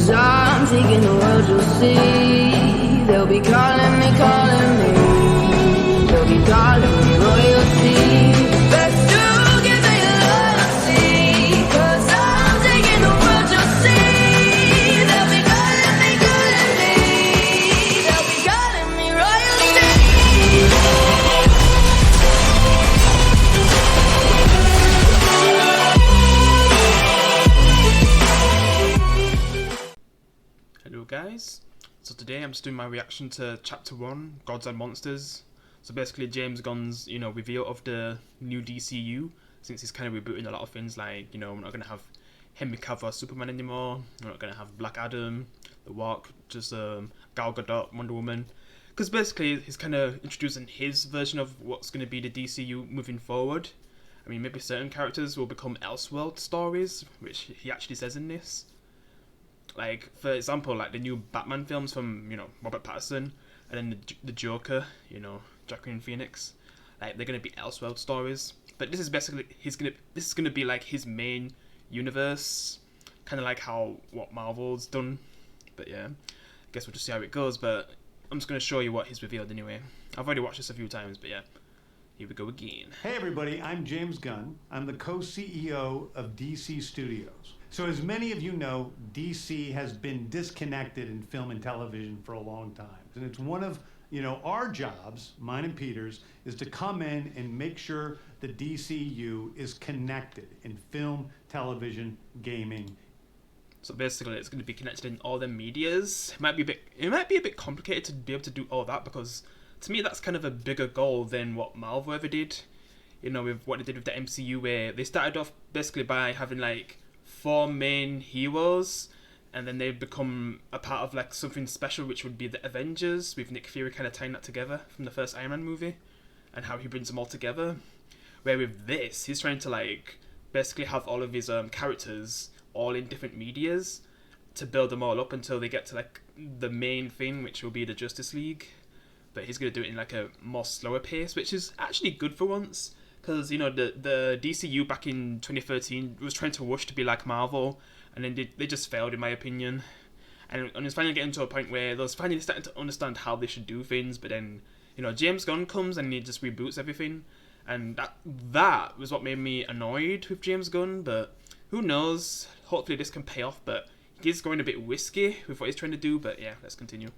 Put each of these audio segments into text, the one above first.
'Cause I'm taking the world, you'll see. They'll be calling me, calling me. They'll be calling me royalty. Best to give me loyalty. 'Cause I'm taking the world, you'll see. They'll be calling me, calling me. They'll be calling me royalty. Hello guys, so today I'm just doing my reaction to Chapter 1, Gods and Monsters. So basically James Gunn's, reveal of the new DCU, since he's kind of rebooting a lot of things like, we're not going to have Henry Cavill as Superman anymore, we're not going to have Black Adam, The Rock, just Gal Gadot, Wonder Woman. Because basically he's kind of introducing his version of what's going to be the DCU moving forward. I mean, maybe certain characters will become Elseworld stories, which he actually says in this. Like, for example, like the new Batman films from, Robert Pattinson, and then the Joker, Joaquin Phoenix. Like, they're gonna be Elseworld stories. But this is basically this is gonna be like his main universe, kind of like what Marvel's done. But yeah, I guess we'll just see how it goes. But I'm just gonna show you what he's revealed anyway. I've already watched this a few times, but yeah, here we go again. Hey everybody, I'm James Gunn. I'm the co-CEO of DC Studios. So as many of you know, DC has been disconnected in film and television for a long time. And it's one of, our jobs, mine and Peter's, is to come in and make sure the DCU is connected in film, television, gaming. So basically it's going to be connected in all the medias. It might be a bit complicated to be able to do all that, because to me that's kind of a bigger goal than what Marvel ever did. With what they did with the MCU, where they started off basically by having like 4 main heroes, and then they become a part of like something special, which would be the Avengers, with Nick Fury kind of tying that together from the first Iron Man movie, and how he brings them all together. Where with this, he's trying to like basically have all of his characters all in different medias to build them all up until they get to like the main thing, which will be the Justice League. But he's gonna do it in like a more slower pace, which is actually good for once. Because, the DCU back in 2013 was trying to rush to be like Marvel, and then they just failed, in my opinion. And it's finally getting to a point where they're finally starting to understand how they should do things, but then, James Gunn comes and he just reboots everything. And that was what made me annoyed with James Gunn, but who knows? Hopefully this can pay off, but he's going a bit risky with what he's trying to do, but yeah, let's continue.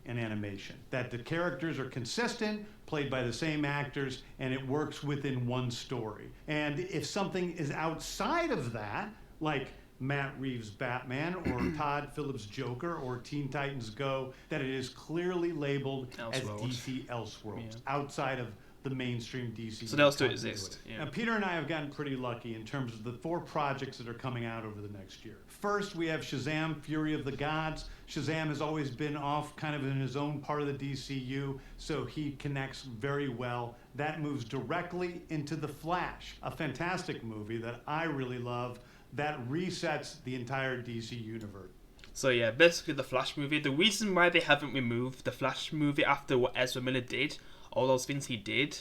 And animation. That the characters are consistent, played by the same actors, and it works within one story. And if something is outside of that, like Matt Reeves' Batman, or Todd Phillips' Joker, or Teen Titans Go, that it is clearly labeled as DC Elseworlds, outside of the mainstream DC. So they'll still exist. Yeah. Now, Peter and I have gotten pretty lucky in terms of the 4 projects that are coming out over the next year. First, we have Shazam! Fury of the Gods. Shazam has always been off kind of in his own part of the DCU, so he connects very well. That moves directly into The Flash, a fantastic movie that I really love that resets the entire DC universe. So yeah, basically the Flash movie, the reason why they haven't removed the Flash movie after what Ezra Miller did, all those things he did,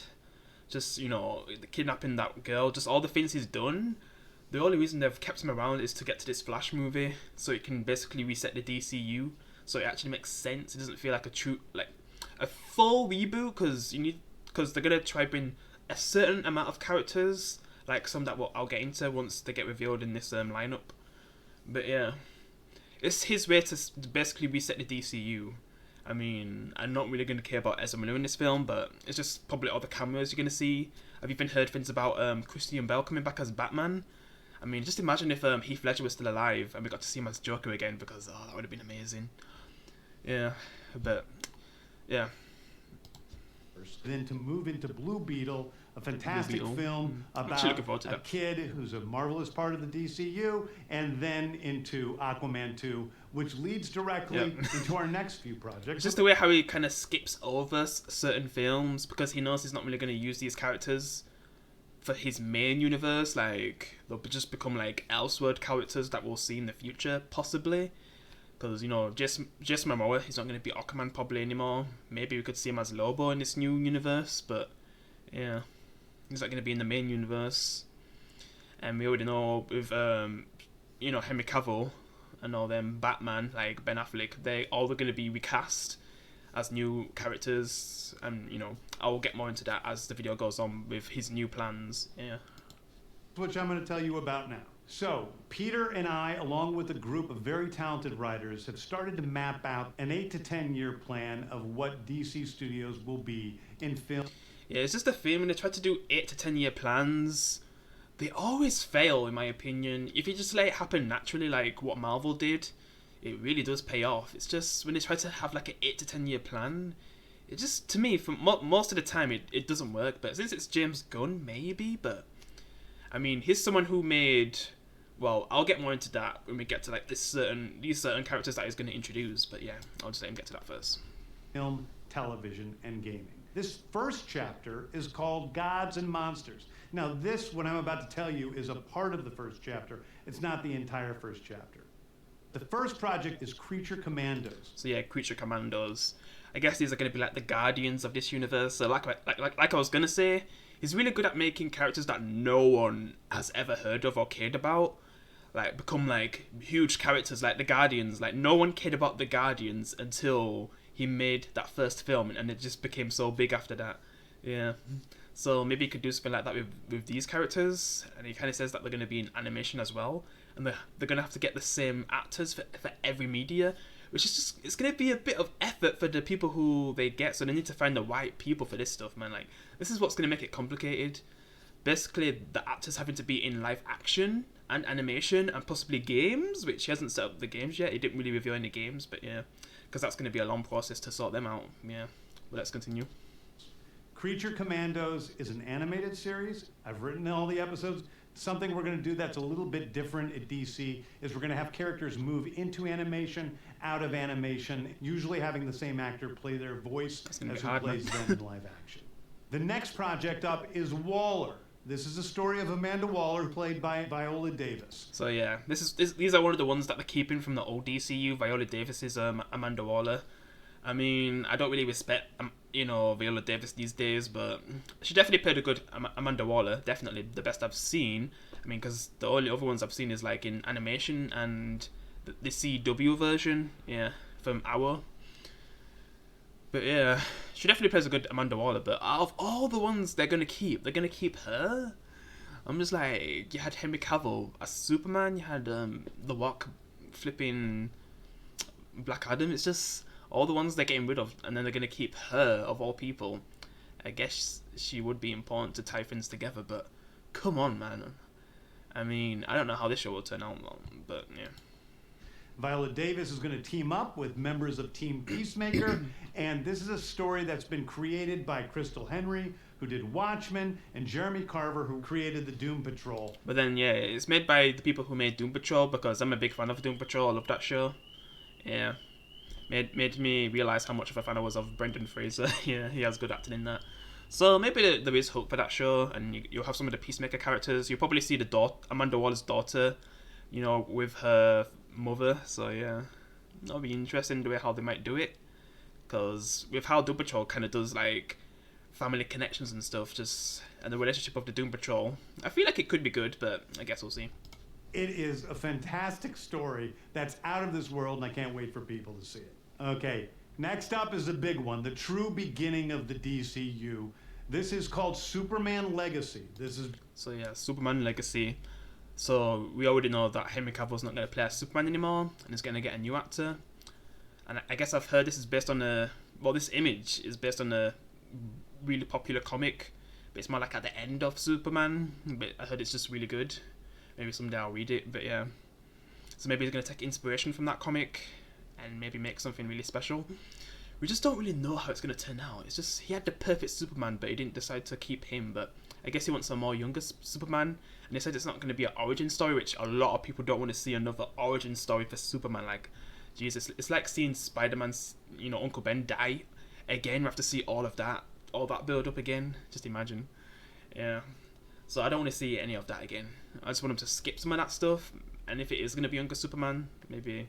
just, the kidnapping that girl, just all the things he's done, the only reason they've kept him around is to get to this Flash movie, so it can basically reset the DCU, so it actually makes sense. It doesn't feel like a full reboot, because they're gonna try bring a certain amount of characters, like some that I'll get into once they get revealed in this lineup. But yeah, it's his way to basically reset the DCU. I mean, I'm not really going to care about Ezra Miller in this film, but it's just probably all the cameos you're going to see. I've even heard things about Christian Bale coming back as Batman. I mean, just imagine if Heath Ledger was still alive and we got to see him as Joker again, because that would have been amazing. Yeah, but yeah. Then to move into Blue Beetle, a fantastic film about a kid who's a marvelous part of the DCU, and then into Aquaman 2, which leads directly into our next few projects. It's just the way how he kind of skips over certain films, because he knows he's not really going to use these characters for his main universe. Like, they'll just become like Elseworld characters that we'll see in the future, possibly. Because, Jason Momoa, he's not going to be Aquaman probably anymore. Maybe we could see him as Lobo in this new universe, but yeah, he's not going to be in the main universe. And we already know with, Henry Cavill, and all them Batman, like Ben Affleck, they all are going to be recast as new characters, and I'll get more into that as the video goes on with his new plans. Yeah. Which I'm going to tell you about now. So, Peter and I, along with a group of very talented writers, have started to map out an 8 to 10 year plan of what DC Studios will be in film. Yeah, it's just a thing when they try to do 8 to 10 year plans, they always fail, in my opinion. If you just let it happen naturally, like what Marvel did, it really does pay off. It's just when they try to have like an 8 to 10 year plan, it just, to me, for most of the time, it doesn't work. But since it's James Gunn, maybe. But I mean, he's someone who made. Well, I'll get more into that when we get to like these certain characters that he's going to introduce. But yeah, I'll just let him get to that first. Film, television, and gaming. This first chapter is called Gods and Monsters. Now this, what I'm about to tell you, is a part of the first chapter. It's not the entire first chapter. The first project is Creature Commandos. So yeah, Creature Commandos. I guess these are going to be like the guardians of this universe. So like I was going to say, he's really good at making characters that no one has ever heard of or cared about. Like, become like huge characters like the Guardians. Like, no one cared about the Guardians until he made that first film, and it just became so big after that. Yeah. So maybe he could do something like that with these characters. And he kind of says that they're going to be in animation as well, and they're going to have to get the same actors for every media, which is just, it's going to be a bit of effort for the people who they get. So they need to find the right people for this stuff, man. Like, this is what's going to make it complicated. Basically, the actors having to be in live action and animation and possibly games, which he hasn't set up the games yet. He didn't really reveal any games, but yeah, because that's going to be a long process to sort them out. Yeah, but let's continue. Creature Commandos is an animated series. I've written all the episodes. Something we're going to do that's a little bit different at DC is we're going to have characters move into animation, out of animation, usually having the same actor play their voice as who plays them in live action. The next project up is Waller. This is a story of Amanda Waller, played by Viola Davis. So yeah, these are one of the ones that they're keeping from the old DCU. Viola Davis is Amanda Waller. I mean, I don't really respect Viola Davis these days, but she definitely played a good Amanda Waller. Definitely the best I've seen. I mean, because the only other ones I've seen is like in animation and the CW version, yeah, from Hour. But yeah, she definitely plays a good Amanda Waller. But out of all the ones they're gonna keep her. I'm just like, you had Henry Cavill as Superman, you had The Rock flipping Black Adam. It's just all the ones they're getting rid of, and then they're gonna keep her of all people. I guess she would be important to tie things together, but come on, man. I mean, I don't know how this show will turn out, but yeah. Viola Davis is going to team up with members of Team Peacemaker, and this is a story that's been created by Crystal Henry, who did Watchmen, and Jeremy Carver, who created the Doom Patrol. But then, yeah, it's made by the people who made Doom Patrol, because I'm a big fan of Doom Patrol. I love that show. Yeah. Made me realise how much of a fan I was of Brendan Fraser. Yeah, he has good acting in that. So maybe there is hope for that show, and you'll have some of the Peacemaker characters. You'll probably see the Amanda Waller's daughter, with her mother. So yeah, that'll be interesting the way how they might do it, because with how Doom Patrol kind of does like family connections and stuff, and the relationship of the Doom Patrol, I feel like it could be good, but I guess we'll see. It is a fantastic story that's out of this world, and I can't wait for people to see it. Okay, next up is a big one, the true beginning of the DCU. This is called Superman Legacy. So yeah, Superman Legacy. So we already know that Henry Cavill's not going to play as Superman anymore, and he's going to get a new actor. And I guess I've heard this is based on this image is based on a really popular comic, but it's more like at the end of Superman. But I heard it's just really good. Maybe someday I'll read it, but yeah. So maybe he's going to take inspiration from that comic and maybe make something really special. We just don't really know how it's going to turn out. It's just, he had the perfect Superman, but he didn't decide to keep him. But I guess he wants a more younger Superman. And they said it's not going to be an origin story, which a lot of people don't want to see another origin story for Superman. Like, Jesus, it's like seeing Spider-Man's, Uncle Ben die again. We have to see all that build up again. Just imagine. Yeah. So I don't want to see any of that again. I just want him to skip some of that stuff. And if it is going to be younger Superman, maybe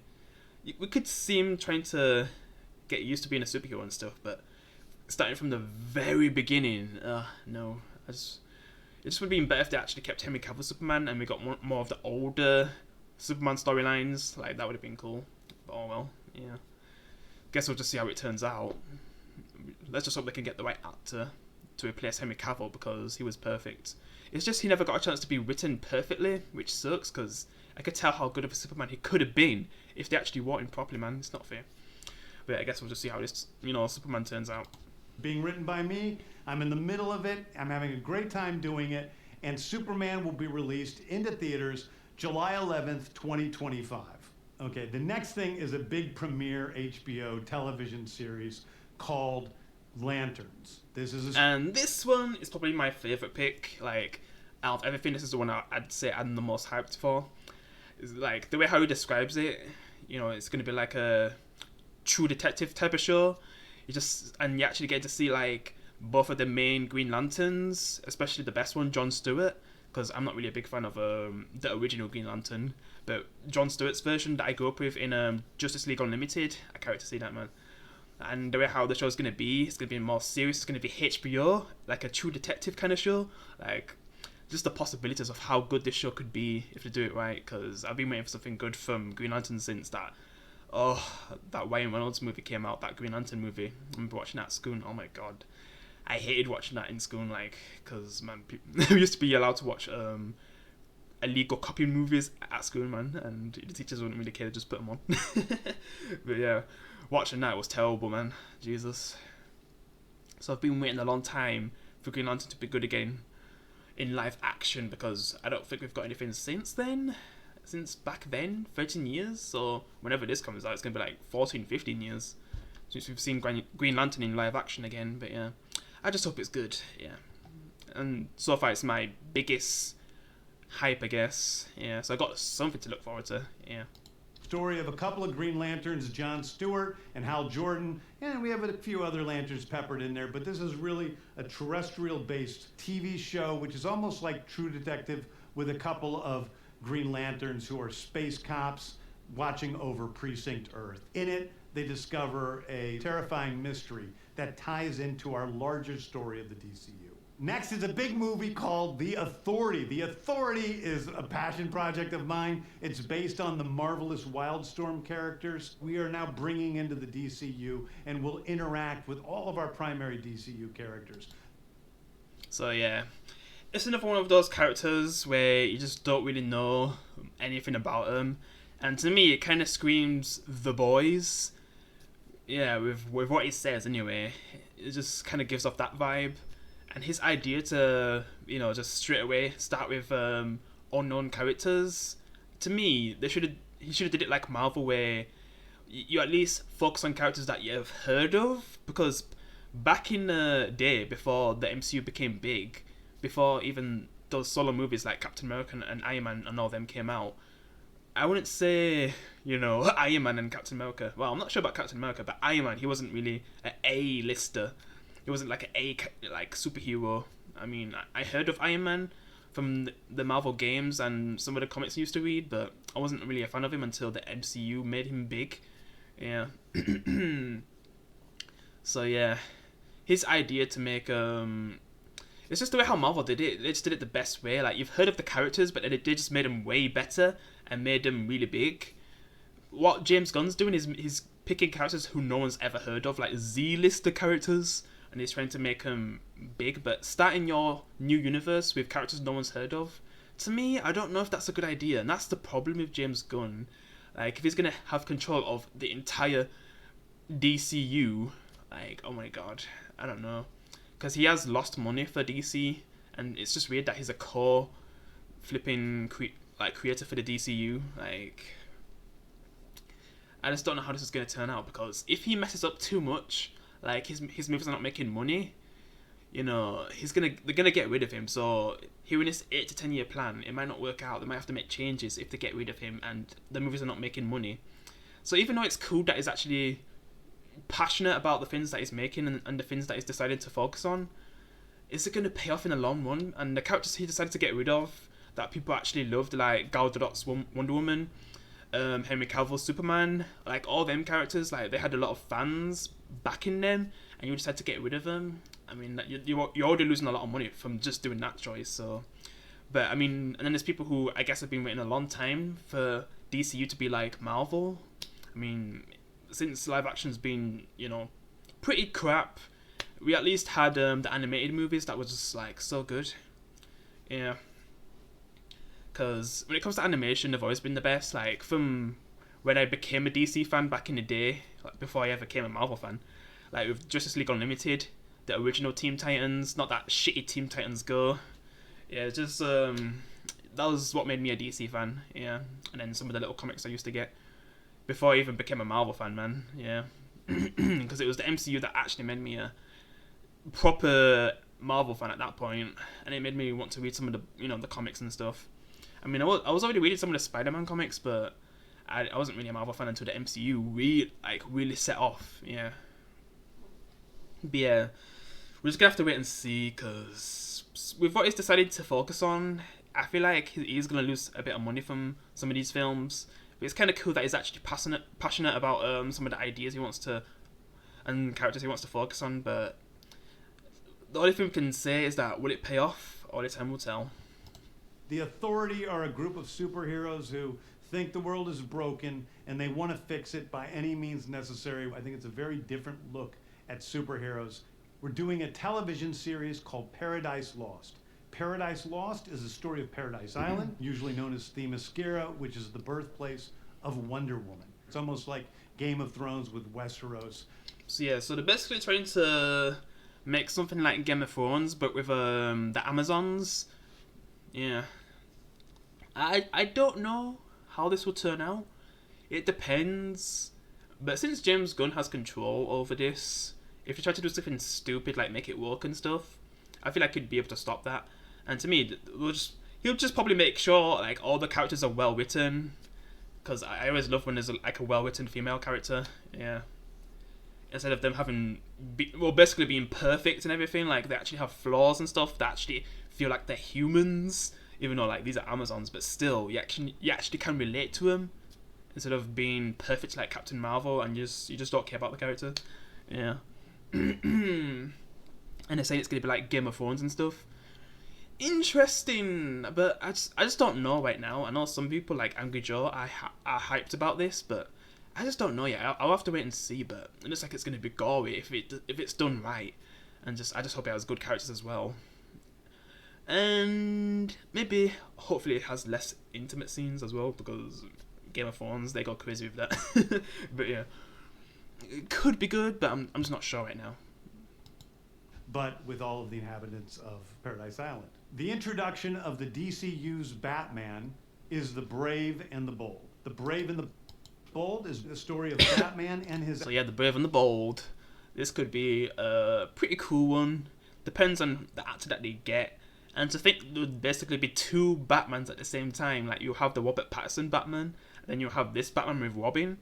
we could see him trying to get used to being a superhero and stuff. But starting from the very beginning, no. It just would have been better if they actually kept Henry Cavill Superman and we got more of the older Superman storylines. Like, that would have been cool. But oh well, yeah. Guess we'll just see how it turns out. Let's just hope they can get the right actor to replace Henry Cavill, because he was perfect. It's just he never got a chance to be written perfectly, which sucks, because I could tell how good of a Superman he could have been if they actually wrote him properly, man. It's not fair. But yeah, I guess we'll just see how this, Superman turns out. Being written by me, I'm in the middle of it. I'm having a great time doing it. And Superman will be released into theaters July 11th, 2025. Okay, the next thing is a big premiere HBO television series called Lanterns. And this one is probably my favorite pick. Like, out of everything, this is the one I'd say I'm the most hyped for. It's like, the way how he describes it, it's going to be like a true detective type of show. And you actually get to see, like, both of the main Green Lanterns, especially the best one, Jon Stewart, because I'm not really a big fan of the original Green Lantern, but Jon Stewart's version that I grew up with in Justice League Unlimited, I can't wait to see that, man. And the way how the show's going to be, it's going to be more serious, it's going to be HBO, like a true detective kind of show. Like, just the possibilities of how good this show could be if they do it right, because I've been waiting for something good from Green Lantern since that Ryan Reynolds movie came out, that Green Lantern movie. I remember watching that at school, oh my god. I hated watching that in school, like, because, man, we used to be allowed to watch illegal copy movies at school, man, and the teachers wouldn't really care to just put them on. But yeah, watching that was terrible, man. Jesus. So I've been waiting a long time for Green Lantern to be good again in live action, because I don't think we've got anything since back then, 13 years, so whenever this comes out, it's going to be like 14, 15 years since we've seen Green Lantern in live action again. But yeah, I just hope it's good, yeah. And so far it's my biggest hype, I guess, yeah, so I got something to look forward to, yeah. Story of a couple of Green Lanterns, Jon Stewart and Hal Jordan, and we have a few other lanterns peppered in there, but this is really a terrestrial-based TV show, which is almost like True Detective, with a couple of Green Lanterns who are space cops watching over Precinct Earth. In it, they discover a terrifying mystery that ties into our larger story of the DCU. Next is a big movie called The Authority. The Authority is a passion project of mine. It's based on the marvelous Wildstorm characters we are now bringing into the DCU, and will interact with all of our primary DCU characters. So yeah, it's another one of those characters where you just don't really know anything about them, and to me it kind of screams The Boys. Yeah, with what he says anyway, it just kind of gives off that vibe. And his idea to, just straight away start with unknown characters, to me, he should have did it like Marvel, where you at least focus on characters that you have heard of, because back in the day, before the MCU became big, before even those solo movies like Captain America and Iron Man and all them came out, I wouldn't say, Iron Man and Captain America. Well, I'm not sure about Captain America, but Iron Man, he wasn't really an A-lister. He wasn't like an superhero. I mean, I heard of Iron Man from the Marvel games and some of the comics I used to read, but I wasn't really a fan of him until the MCU made him big. Yeah. So yeah, his idea to make it's just the way how Marvel did it. They just did it the best way. Like, you've heard of the characters, but they just made them way better and made them really big. What James Gunn's doing is he's picking characters who no one's ever heard of, like Z-lister characters, and he's trying to make them big. But starting your new universe with characters no one's heard of, to me, I don't know if that's a good idea. And that's the problem with James Gunn. Like, if he's gonna have control of the entire DCU, like, oh my god, I don't know. Because he has lost money for DC, and it's just weird that he's a flipping creator for the DCU. Like, I just don't know how this is going to turn out, because if he messes up too much, like his movies are not making money, they're gonna get rid of him. So here in this 8 to 10 year plan, it might not work out. They might have to make changes if they get rid of him, and the movies are not making money. So even though it's cool that he's actually passionate about the things that he's making and the things that he's decided to focus on, is it going to pay off in the long run? And the characters he decided to get rid of that people actually loved, like Gal Gadot's Wonder Woman, Henry Cavill's Superman, like all them characters, like they had a lot of fans backing them, and you decide to get rid of them. I mean, you're already losing a lot of money from just doing that choice. So But I mean, and then there's people who I guess have been waiting a long time for DCU to be like Marvel. I mean, since live action's been, you know, pretty crap, we at least had the animated movies that was just like so good. Yeah. Because when it comes to animation, they've always been the best. Like from when I became a DC fan back in the day, like before I ever became a Marvel fan, like with Justice League Unlimited, the original Teen Titans, not that shitty Teen Titans Go. Yeah, just that was what made me a DC fan. Yeah, and then some of the little comics I used to get before I even became a Marvel fan, man. Yeah, because it was the MCU that actually made me a proper Marvel fan at that point, and it made me want to read some of the, you know, the comics and stuff. I mean, I was already reading some of the Spider-Man comics, but I wasn't really a Marvel fan until the MCU really set off. Yeah, but yeah, we're just gonna have to wait and see, because with what he's decided to focus on, I feel like he's gonna lose a bit of money from some of these films. But it's kind of cool that he's actually passionate about some of the ideas he wants to and characters he wants to focus on. But the only thing we can say is that will it pay off? Only time will tell. The Authority are a group of superheroes who think the world is broken and they want to fix it by any means necessary. I think it's a very different look at superheroes. We're doing a television series called Paradise Lost. Paradise Lost is the story of Paradise Island, usually known as Themyscira, which is the birthplace of Wonder Woman. It's almost like Game of Thrones with Westeros. So yeah, so they're basically trying to make something like Game of Thrones, but with the Amazons. Yeah. I don't know how this will turn out. It depends. But since James Gunn has control over this, if you try to do something stupid like make it work and stuff, I feel like he'd be able to stop that. And to me, he'll just probably make sure like all the characters are well written, because I always love when there's like a well written female character. Yeah. Instead of them having basically being perfect and everything, like they actually have flaws and stuff that actually feel like they're humans, even though like these are Amazons, but still you actually can relate to them instead of being perfect like Captain Marvel and you just don't care about the character. Yeah. And they're saying it's gonna be like Game of Thrones and stuff. Interesting, but I just don't know right now. I know some people like Angry Joe are hyped about this, but I just don't know yet. I'll have to wait and see. But it looks like it's gonna be gory if it's done right, and I just hope it has good characters as well. And maybe hopefully it has less intimate scenes as well, because Game of Thrones, they go crazy with that. But yeah, it could be good, but I'm just not sure right now. But with all of the inhabitants of Paradise Island. The introduction of the DCU's Batman is The Brave and the Bold. The Brave and the Bold is the story of Batman and his... So yeah, The Brave and the Bold. This could be a pretty cool one. Depends on the actor that they get. And to think there would basically be two Batmans at the same time. Like you have the Robert Pattinson Batman, and then you have this Batman with Robin.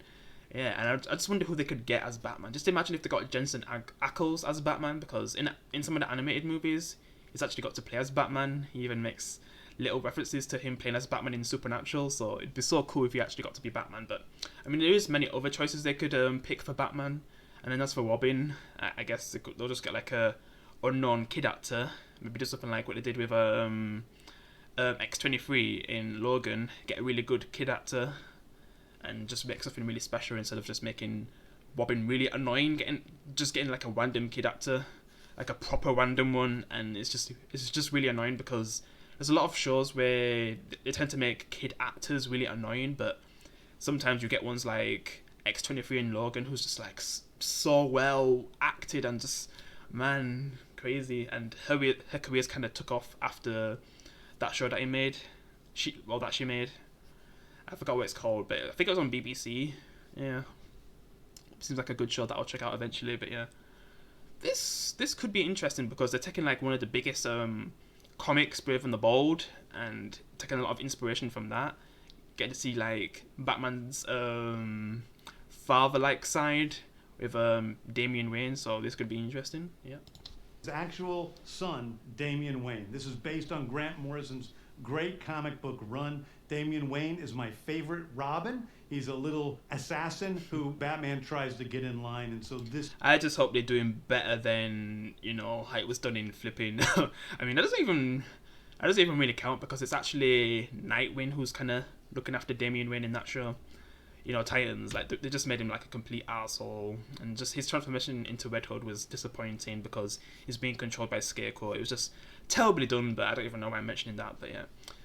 Yeah, and I just wonder who they could get as Batman. Just imagine if they got Jensen Ackles as Batman, because in some of the animated movies, he's actually got to play as Batman. He even makes little references to him playing as Batman in Supernatural, so it'd be so cool if he actually got to be Batman. But I mean, there is many other choices they could pick for Batman. And then as for Robin, I guess they'll just get like a unknown kid actor. Maybe do something like what they did with X-23 in Logan. Get a really good kid actor and just make something really special instead of just making Robin really annoying. Getting like a random kid actor, like a proper random one, and it's just really annoying, because there's a lot of shows where they tend to make kid actors really annoying, but sometimes you get ones like X-23 and Logan who's just like so well acted and just, man, crazy. And her career's kind of took off after that show that she made. I forgot what it's called, but I think it was on BBC. Yeah, seems like a good show that I'll check out eventually. But yeah, this could be interesting, because they're taking like one of the biggest comics, Brave and the Bold, and taking a lot of inspiration from that. Get to see like Batman's father-like side with Damian Wayne, so this could be interesting. Yeah. His actual son, Damian Wayne. This is based on Grant Morrison's great comic book run. Damian Wayne is my favorite Robin. He's a little assassin who Batman tries to get in line, and so this... I just hope they're doing better than, how it was done in flipping... I mean, that doesn't even... It doesn't even really count because it's actually Nightwing who's kind of looking after Damian Wayne in that show. You know, Titans, like, they just made him like a complete asshole, and just his transformation into Red Hood was disappointing because he's being controlled by Scarecrow. It was just terribly done, but I don't even know why I'm mentioning that, but yeah.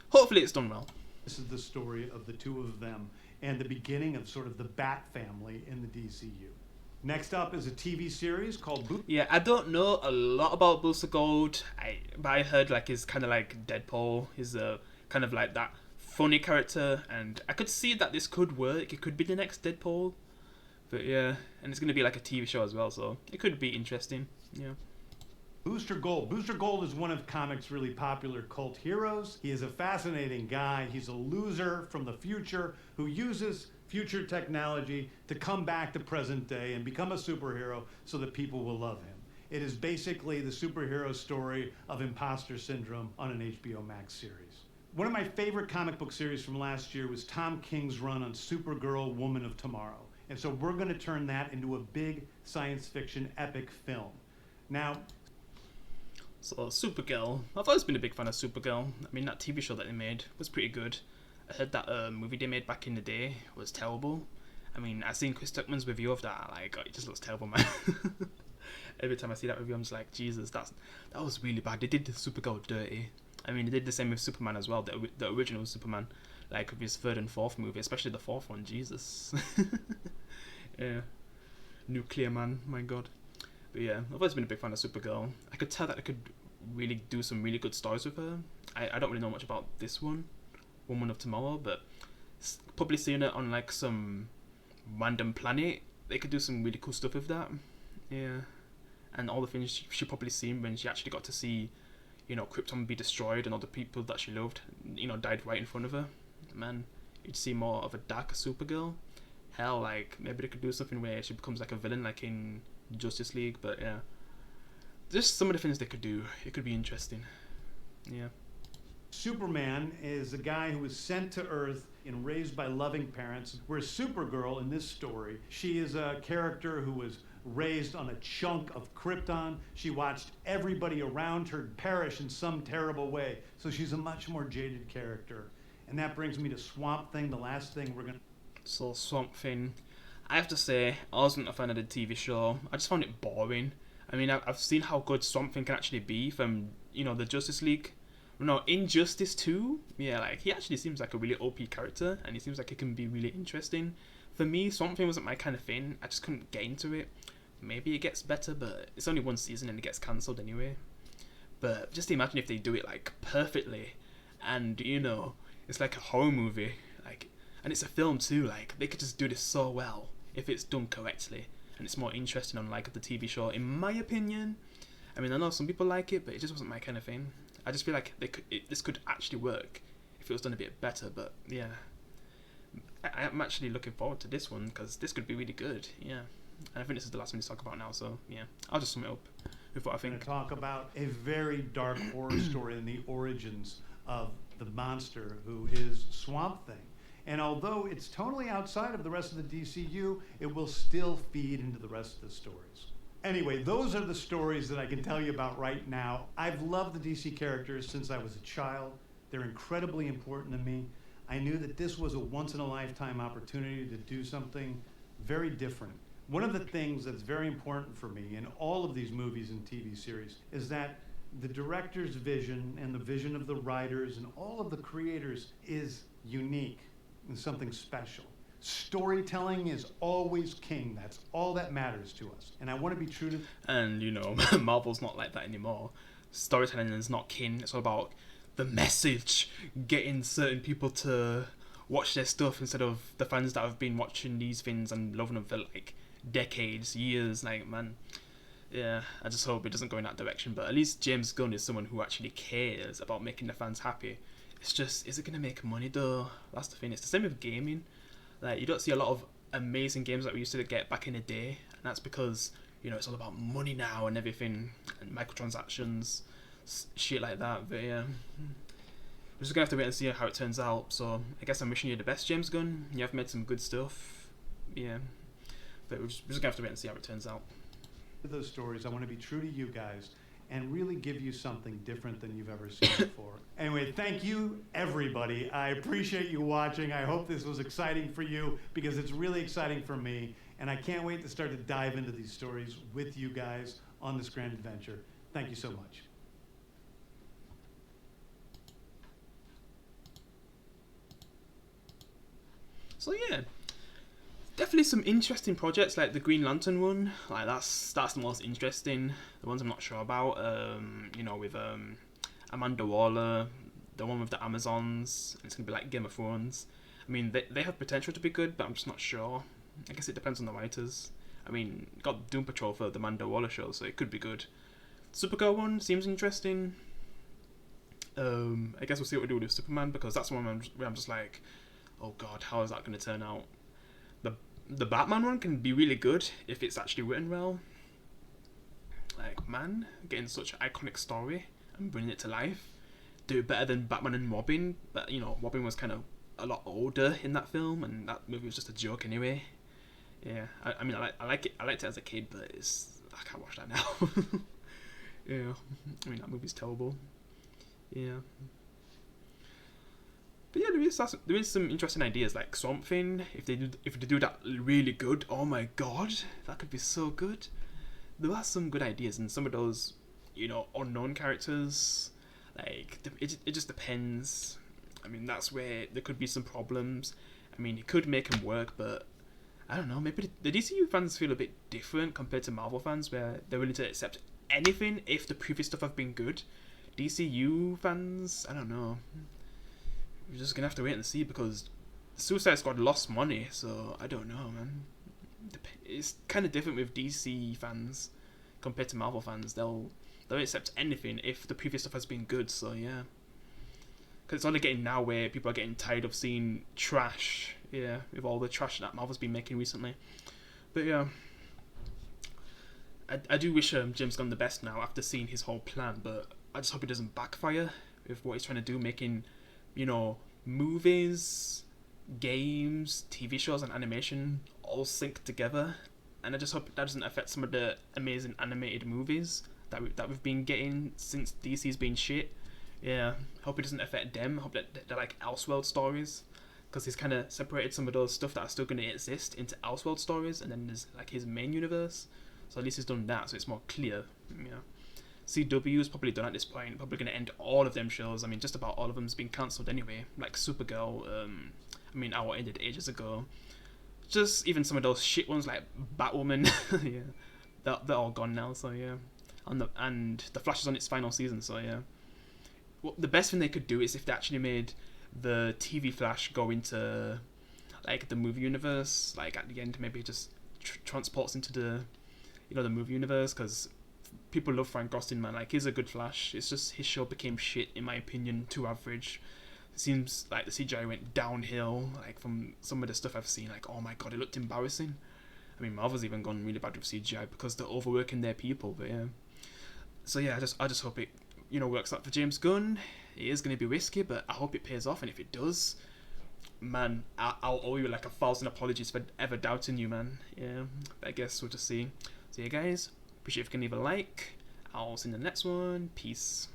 Hopefully it's done well. This is the story of the two of them and the beginning of sort of the Bat family in the DCU. Next up is a TV series called Yeah, I don't know a lot about Booster Gold, but I heard like he's kind of like Deadpool. He's kind of like that funny character, and I could see that this could work. It could be the next Deadpool, but yeah, and it's going to be like a TV show as well, so it could be interesting. Yeah. Booster Gold. Booster Gold is one of comics' really popular cult heroes. He is a fascinating guy. He's a loser from the future who uses future technology to come back to present day and become a superhero so that people will love him. It is basically the superhero story of imposter syndrome on an HBO Max series. One of my favorite comic book series from last year was Tom King's run on Supergirl, Woman of Tomorrow. And so we're going to turn that into a big science fiction epic film. Now, so Supergirl, I've always been a big fan of Supergirl. I mean, that TV show that they made was pretty good. I heard that movie they made back in the day was terrible. I mean, I've seen Chris Tuckman's review of that, like, it just looks terrible, man. Every time I see that review, I'm just like, Jesus, that was really bad. They did the Supergirl dirty. I mean, they did the same with Superman as well, the original Superman, like with his third and fourth movie, especially the fourth one, Jesus. Yeah. Nuclear Man, my god. But yeah, I've always been a big fan of Supergirl. I could tell that I could really do some really good stories with her. I don't really know much about this one, Woman of Tomorrow, but probably seeing it on like some random planet, they could do some really cool stuff with that. Yeah. And all the things she probably seen when she actually got to see, you know, Krypton be destroyed and all the people that she loved, you know, died right in front of her. Man, you'd see more of a darker Supergirl. Hell, like, maybe they could do something where she becomes like a villain, like in Justice League, but yeah. Just some of the things they could do. It could be interesting. Yeah. Superman is a guy who was sent to Earth and raised by loving parents, whereas Supergirl in this story, she is a character who was raised on a chunk of Krypton. She watched everybody around her perish in some terrible way, so she's a much more jaded character. And that brings me to Swamp Thing, the last thing we're going to... So, Swamp Thing, I have to say, I wasn't a fan of the TV show. I just found it boring. I mean, I've seen how good Swamp Thing can actually be from, you know, the Justice League. No, Injustice 2, yeah, like, he actually seems like a really OP character, and he seems like he can be really interesting. For me, Swamp Thing wasn't my kind of thing. I just couldn't get into it. Maybe it gets better, but it's only one season and it gets cancelled anyway. But just imagine if they do it, like, perfectly, and, you know, it's like a horror movie, like, and it's a film too, like, they could just do this so well if it's done correctly, and it's more interesting on, like, the TV show, in my opinion. I mean, I know some people like it, but it just wasn't my kind of thing. I just feel like this could actually work if it was done a bit better, but yeah. I'm actually looking forward to this one, because this could be really good, yeah. And I think this is the last one to talk about now, so yeah. I'll just sum it up with what I think. We're going to talk about a very dark horror story in the origins of the monster who is Swamp Thing. And although it's totally outside of the rest of the DCU, it will still feed into the rest of the stories. Anyway, those are the stories that I can tell you about right now. I've loved the DC characters since I was a child. They're incredibly important to me. I knew that this was a once-in-a-lifetime opportunity to do something very different. One of the things that's very important for me in all of these movies and TV series is that the director's vision and the vision of the writers and all of the creators is unique and something special. Storytelling is always king. That's all that matters to us. And I want to be true to... And, you know, Marvel's not like that anymore. Storytelling is not king. It's all about the message, getting certain people to watch their stuff instead of the fans that have been watching these things and loving them for, like, decades, years. Like, man, yeah, I just hope it doesn't go in that direction. But at least James Gunn is someone who actually cares about making the fans happy. It's just, is it going to make money, though? That's the thing. It's the same with gaming. Like, you don't see a lot of amazing games that we used to get back in the day, and that's because, you know, it's all about money now and everything, and microtransactions, shit like that. But yeah, we're just gonna have to wait and see how it turns out. So I guess I'm wishing you the best, James Gunn. You have made some good stuff, yeah, but we're just gonna have to wait and see how it turns out. Those stories, I want to be true to you guys, and really give you something different than you've ever seen before. Anyway, thank you, everybody. I appreciate you watching. I hope this was exciting for you, because it's really exciting for me, and I can't wait to start to dive into these stories with you guys on this grand adventure. Thank you so much. So yeah, definitely some interesting projects, like the Green Lantern one. Like that's the most interesting. The ones I'm not sure about, you know, with Amanda Waller, the one with the Amazons. It's gonna be like Game of Thrones. I mean, they have potential to be good, but I'm just not sure. I guess it depends on the writers. I mean, got Doom Patrol for the Amanda Waller show, so it could be good. Supergirl one seems interesting. I guess we'll see what we do with Superman, because that's one where I'm just like, oh god, how is that going to turn out? The Batman one can be really good if it's actually written well. Like, man, getting such an iconic story and bringing it to life. Do it better than Batman and Robin, but you know, Robin was kind of a lot older in that film, and that movie was just a joke anyway. Yeah, I mean, I liked it as a kid, but I can't watch that now. Yeah, I mean, that movie's terrible. Yeah. But yeah, there is some interesting ideas, like Swamp Thing. If they do that really good, oh my god, that could be so good. There are some good ideas, and some of those, you know, unknown characters, like it just depends. I mean, that's where there could be some problems. I mean, it could make them work, but I don't know. Maybe the DCU fans feel a bit different compared to Marvel fans, where they're willing to accept anything if the previous stuff have been good. DCU fans, I don't know. We're just gonna have to wait and see, because Suicide Squad lost money, so I don't know, man. It's kind of different with DC fans compared to Marvel fans. They'll accept anything if the previous stuff has been good. So yeah, because it's only getting now where people are getting tired of seeing trash. Yeah, with all the trash that Marvel's been making recently. But yeah, I do wish James Gunn the best now after seeing his whole plan, but I just hope it doesn't backfire with what he's trying to do, making, you know, movies, games, TV shows, and animation all sync together. And I just hope that doesn't affect some of the amazing animated movies that we've been getting since DC's been shit. Yeah, hope it doesn't affect them. Hope that they're like Elseworld stories, because he's kind of separated some of those stuff that are still going to exist into Elseworld stories, and then there's like his main universe. So at least he's done that, so it's more clear. Yeah. CW is probably done at this point. Probably going to end all of them shows. I mean, just about all of them's been cancelled anyway. Like Supergirl. I mean, our ended ages ago. Just even some of those shit ones like Batwoman. Yeah, they're all gone now. So yeah, and the Flash is on its final season. So yeah, well, the best thing they could do is if they actually made the TV Flash go into like the movie universe. Like at the end, maybe it just transports into the, you know, the movie universe, because people love Frank Gosling, man. Like, he's a good Flash. It's just his show became shit, in my opinion, too average. It seems like the CGI went downhill, like, from some of the stuff I've seen. Like, oh my god, it looked embarrassing. I mean, Marvel's even gone really bad with CGI because they're overworking their people, but yeah. So yeah, I just hope it, you know, works out for James Gunn. It is going to be risky, but I hope it pays off, and if it does, man, I'll owe you like 1,000 apologies for ever doubting you, man. Yeah, I guess we'll just see. So yeah, guys, appreciate if you can leave a like. I'll see you in the next one. Peace.